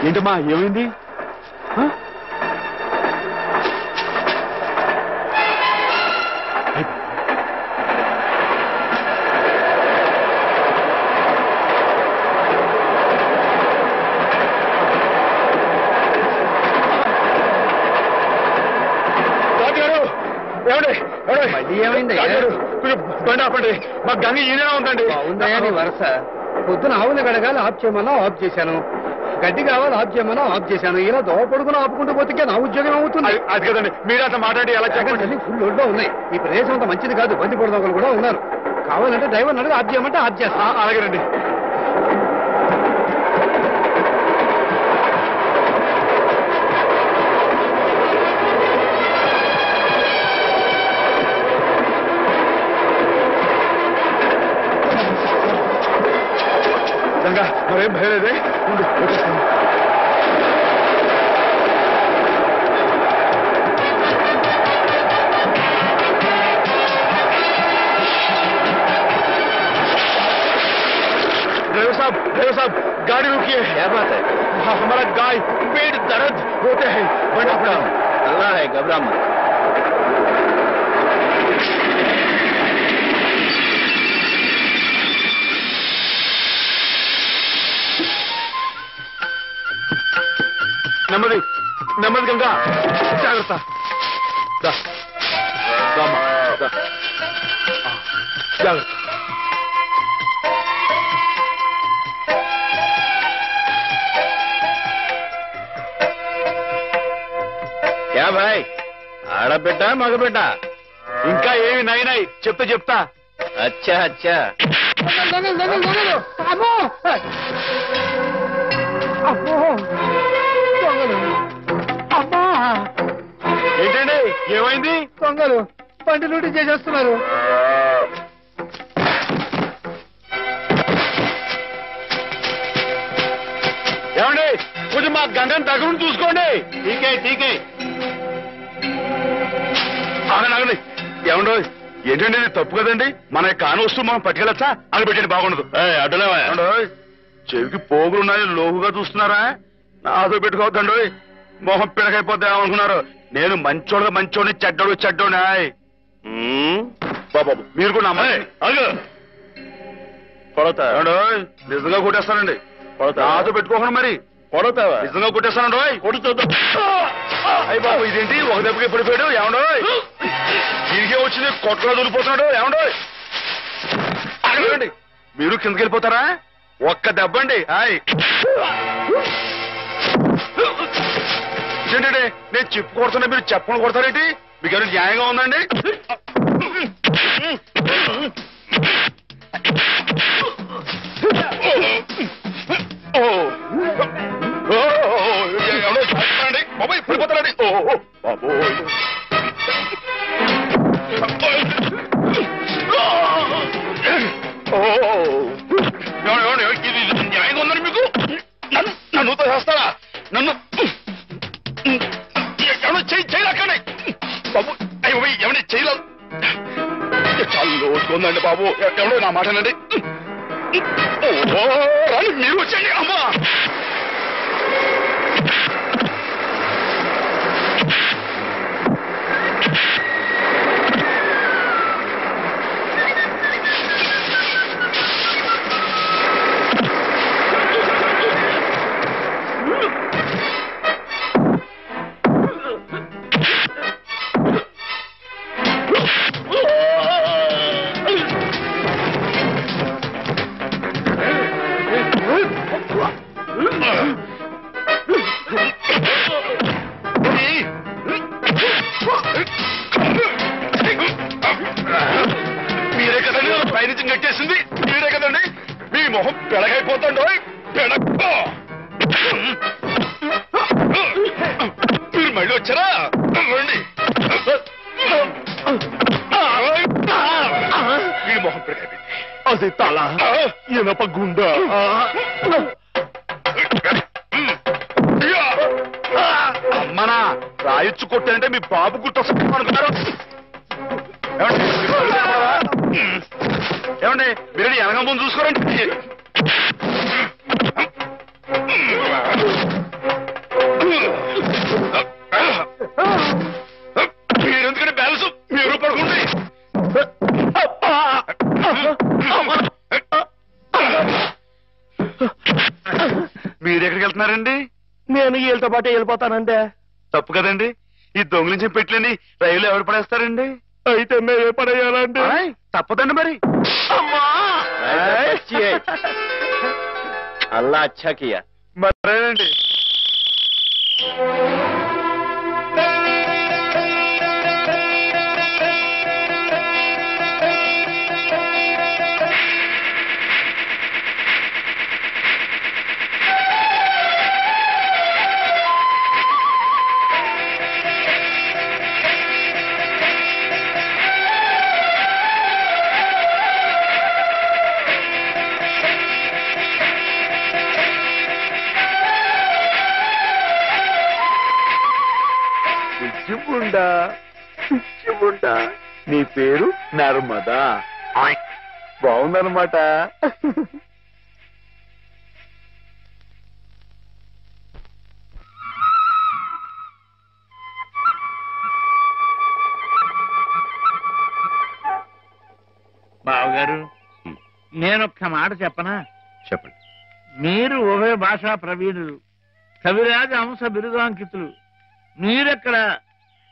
ఏంటమ్మా ఏమైంది? ఏమైంది? బండి ఆపండి, మా గంగ ఈయన ఉందండి. ఉందయ్యా నీ వరస. పొద్దున ఆవుని గడగాలి ఆఫ్ చేయమన్నా ఆఫ్ చేశాను, గడ్డి కావాలి ఆఫ్ చేయమన్నా ఆఫ్ చేశాను. ఇలా దోపడుకుని ఆపుకుంటూ పోతే నా ఉద్యోగం అవుతుంది. అది కదండి, మీరు అట్లా మాట్లాడి ఎలా చెప్పండి. ఫుల్ ఒడ్లో ఉన్నాయి. ఈ ప్రదేశం అంత మంచిది కాదు, బంది పొడదొకలు కూడా ఉన్నారు. కావాలంటే డ్రైవర్ అడుగు ఆఫ్ చేయమంటే ఆఫ్ చేస్తా. అలాగేనండి. గంగా మరేం భయలేదే, వచ్చేస్తాను. ड्राइवर साहब गाड़ी रुकिए। क्या बात है? हमारा गाय पेट दर्द होते हैं, बड़ा बड़ा। अल्लाह है, घबरा मत। నెమ్మది నెమ్మది గంగా, జాగ్రత్త. జాగ్రత్త. क्या भाई, ఆడబిడ్డ మగబిడ్డ? ఇంకా ఏమి నైనాయి చెప్తా. అచ్చా అచ్చా. ఏంటండి ఏమైంది? దొంగలు బండి లూటీ చేసేస్తున్నారు. ఏమండి కొంచెం మా గంగని దగ్గర చూసుకోండి. టీకే ఆగండి. ఏమండో ఏంటండి తప్పు కదండి, మన కాని వస్తువు మనం పట్టుకెళ్ళచ్చా అని పెట్టండి, బాగుండదు. అడ్డలేవా చెవికి పోగులున్నాయి, లోహుగా చూస్తున్నారా? నాతో పెట్టుకోవద్దండి, మొహం పిడకైపోద్దా అనుకున్నారు. నేను మంచోడిని చెడ్డోని. బాబు మీరు కూడా కొడతా నిజంగా కొట్టేస్తానండి. నాతో పెట్టుకోకుండా మరి కొడతావా? నిజంగా కొట్టేస్తానండి. అయ్యి బాబు ఇదేంటి ఒక దెబ్బకి పడిపోయాడు? ఏమండో తిరిగే వచ్చింది కొట్టలో దూరిపోతున్నాడు. ఏమండో అడగండి, మీరు కిందకి వెళ్ళిపోతారా? ఒక్క దెబ్బ అండి. ఏంటండి నేను చెప్పు కొడుతున్నా, మీరు చెప్పని కొడతారేంటి? మీకు ఏమైనా న్యాయంగా ఉందండి? బాబాయ్ పడిపోతారండి. బాబోయ్ ఇది న్యాయంగా ఉందని మీకు? నన్ను చేస్తారా? నన్ను ఎవరో చేయలేకండి బాబు. ఎవరి చేయలేదు, చాలా లోటుకుందండి బాబు. ఎవడో నా మాటనండి. రాని మీరు వచ్చండి. అమ్మా మీరే కదండి పైనుంచి నెట్టేసింది, మీరే కదండి. మీ మొహం పెడగైపోతుండో పెడక్కో. మీరు మళ్ళీ వచ్చారా? రండి. మీ మొహం పెడగైపోయింది. అది తల ఇనప గుండ. అమ్మనా రాయొచ్చు కొట్టానంటే మీ బాబు గుర్తొస్తా అనుకున్నారు. ఏమండి మీరు వెనక ముందు చూసుకోరండి. మీరెక్కడికి వెళ్తున్నారండి? నేను వీళ్ళతో పాటు వెళ్ళిపోతానండి. తప్పు కదండి, ఈ దొంగిలించిన పెట్టలేని రైలు ఎవరు పడేస్తారండి? అయితే మేమే పడేయాలండి. ఆయ్, తప్పదండి మరి. అల్లా అచ్చా కియా. మరేనండి. పిచ్చిముండా, నీ పేరు నర్మదా. బాగుందన్నమాట. బావగారు, నేనొక్క మాట చెప్పనా? చెప్పండి. మీరు ఉభయ భాషా ప్రవీణులు, కవిరాజ అంశ బిరుదాంకితులు. మీరెక్కడ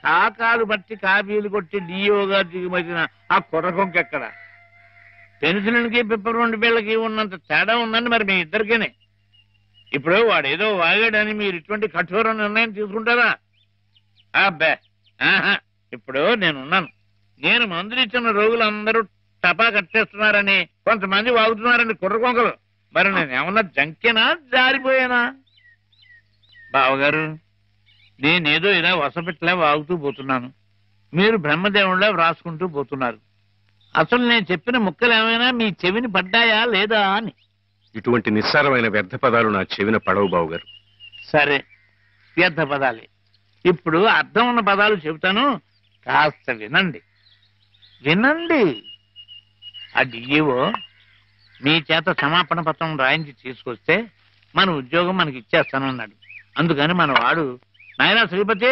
కాకాలు బట్టి కాపీలు కొట్టి డియోగా దిగుమతిన ఆ కుర్రకొంకెక్కడ? పెన్సిల్కి పిప్పర్ బిళ్ళకి ఉన్నంత తేడా ఉందండి మరి మీ ఇద్దరికేనే. ఇప్పుడు వాడేదో వాగాడని మీరు ఇటువంటి కఠోర నిర్ణయం తీసుకుంటారా? అబ్బే, ఆహా. ఇప్పుడు నేనున్నాను. నేను మందులు ఇచ్చిన రోగులందరూ టపా కట్టేస్తున్నారని కొంతమంది వాగుతున్నారని కుర్రకొంకలు. మరి నేనేమన్నా జంకేనా, జారిపోయానా? బావగారు, నేనేదో ఇలా వసపెట్టలే వాగుతూ పోతున్నాను, మీరు బ్రహ్మదేవుళ్ళ వ్రాసుకుంటూ పోతున్నారు. అసలు నేను చెప్పిన ముక్కలు ఏమైనా మీ చెవిని పడ్డాయా లేదా అని. ఇటువంటి నిస్సారమైన వ్యర్థ పదాలు నా చెవిన పడవు బావుగారు. సరే, వ్యర్థ పదాలే. ఇప్పుడు అర్థం ఉన్న పదాలు చెబుతాను, కాస్త వినండి. వినండి. ఆ డిఈఓ మీ చేత క్షమాపణ పత్రం రాయించి తీసుకొస్తే మన ఉద్యోగం మనకి ఇచ్చేస్తానన్నాడు. అందుకని మన వాడు, నాయనా శ్రీపతి,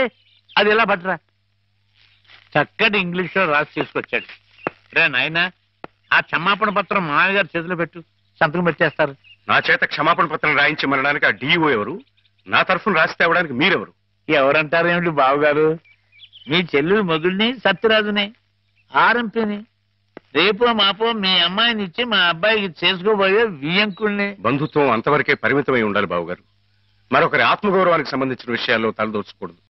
అది ఇలా పట్టరా, చక్కటి ఇంగ్లీష్లో రాసి తీసుకొచ్చాడు. రే నాయనా, ఆ క్షమాపణ పత్రం మామయ్య గారి చేతిలో పెట్టు, సంతకం పెట్టేస్తారు. నా చేత క్షమాపణ పత్రం రాయించమనడానికి ఆ డిఓ ఎవరు? నా తరఫున రాసి తేవడానికి మీరెవరు? ఎవరంటారేమిటి బావగారు, మీ చెల్లెలు మొగుడిని సత్యరాజుని, ఆర్ఎంపీని. రేపో మాపో మీ అమ్మాయిని ఇచ్చి మా అబ్బాయికి చేసుకోబోయే వియ్యంకుల్ని. బంధుత్వం అంతవరకే పరిమితమై ఉండాలి బావుగారు. మరొకరి ఆత్మగౌరవానికి సంబంధించిన విషయాల్లో తలదోచకూడదు.